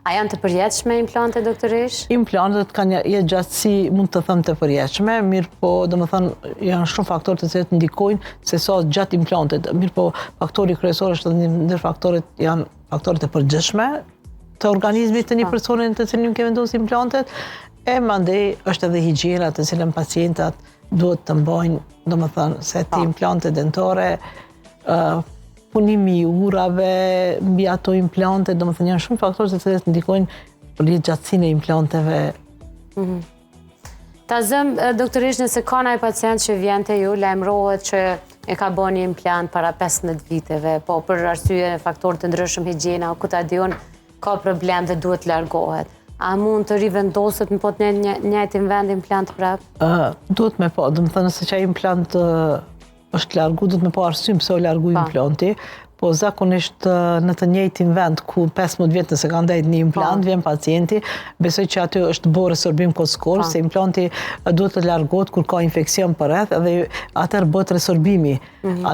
A janë të përjetshme implantet, doktoresh? Implantet kanë një gjatësi, mund të them të përjetshme, mirë po, domethënë, janë shumë faktorë të cilët ndikojnë se sa gjatë implantet. Mirë po, faktori kryesor është edhe ndër faktorët janë faktorët e përgjithshme të organizmit të një personi të cilin ke vendosur implantet, e mandej është edhe higjiena të cilën pacientat duhet të mbajnë, domethënë, se ti implante dentare, punimi i urave, mbi ato implante, domethënë janë shumë faktorë të cilët ndikojnë për gjatësinë e implanteve. Ta zëm, doktoresh, nëse ka ndonjë pacient që vjen te ju, lajmërohet që e ka bërë një implant para 15 viteve, po për arsye faktorë të ndryshëm higjiena, ku ta diun, ka problem dhe duhet të largohet. A mund të rivendoset në po të njëjtin vend implant prapë? Duhet me po, domethënë se çaj implant është largu, duhet me po arsye pse u largu implanti, po zakonisht në të njëjtin vend ku 15 vjet nëse ka ndajt një implant, vjen pacienti, besoj që aty është bërë resorbim kockor, se implanti duhet të largohet kur ka infeksion përreth, edhe atëherë bëhet resorbimi.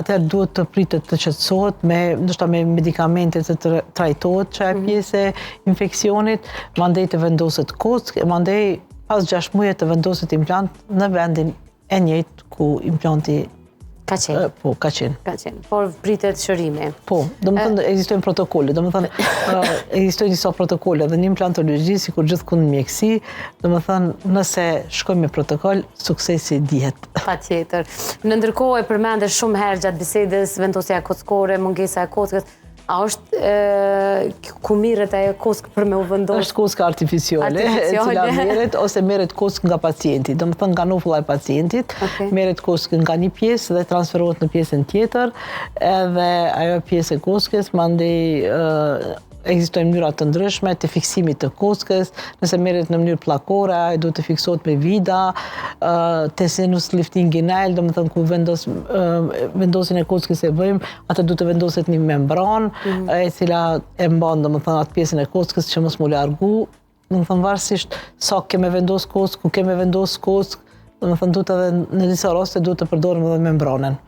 Atëherë duhet të pritet të qetësohet ndoshta me medikamente të trajtohet çaj pjesë e infeksionit, mandej të vendoset kockë, mandej pas 6 muaj të vendoset implant në vendin e njëjtë ku implanti ka qenë. Po, ka qenë. Por pritet shërimi. Po, domethënë ekzistojnë protokolle, domethënë ekzistojnë disa protokolle dhe në implantologji, sikur gjithkund në mjekësi, domethënë nëse shkojmë me protokoll, suksesi dihet. Patjetër. Në ndërkohë e përmendë shumë herë gjatë bisedës vendosja kockore, mungesa e kockës. A është ku mirret ajo kockë për me u vendosur? Është kockë artificiale, e cila merret ose merret kockë nga pacienti. Domethënë nga nufulla e pacientit, merret kockë nga një pjesë dhe transferohet në pjesën tjetër, edhe ajo pjesë e kockës mandej ekzistojnë mënyra të ndryshme të fiksimit të kockës, nëse merret në mënyrë pllakore, ai duhet të fiksohet me vida, te sinus lifting inhale, domethënë ku vendosjen e kockës e bëjmë, atë duhet të vendoset një membran, e cila e mban domethënë atë pjesën e kockës që mos mu largu, domethënë varësisht sa kemë vendos kockë, ku kemë vendos kockë, domethënë duhet edhe në disa raste duhet të përdorim edhe membranën.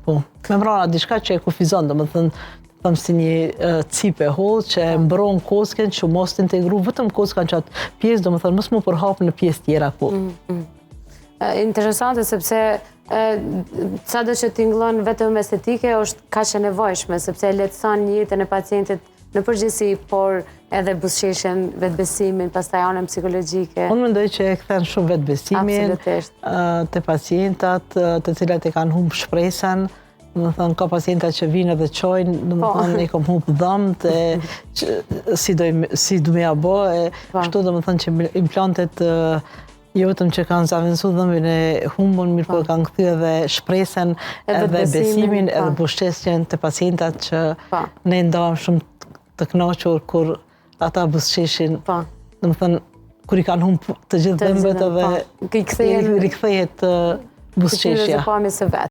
Po, membrana diçka që e kufizon, domethënë si një cipe hollë që mbron kockën që mos të integru vetëm kockën që atë pjesë, domethënë mos mu përhap në pjesë tjera ku. Interesante sepse sado që tingëllon vetëm estetike është kaq e nevojshme sepse lehtëson jetën e pacientit në përgjithësi, por edhe buzëqeshjen, vetbesimin, pastaj anën psikologjike. Unë mendoj që e kthen shumë vetbesimin te pacientat, të cilat e kanë humbur shpresën. Domethënë ka pacienta që vinë dhe çojnë, domethënë i kam humbur dhëmt, si du me ja bë, kështu domethënë që implantet jo vetëm që kanë zavendësuar dhëmbin e humbur, mirë po kanë kthyer edhe shpresën, edhe besimin, edhe buzëqeshjen te pacientat që ne ndam shumë të kënaqur kur ata buzëqeshin, domethënë kur i kanë humbur të gjithë dhëmbët edhe rikthehet buzëqeshja.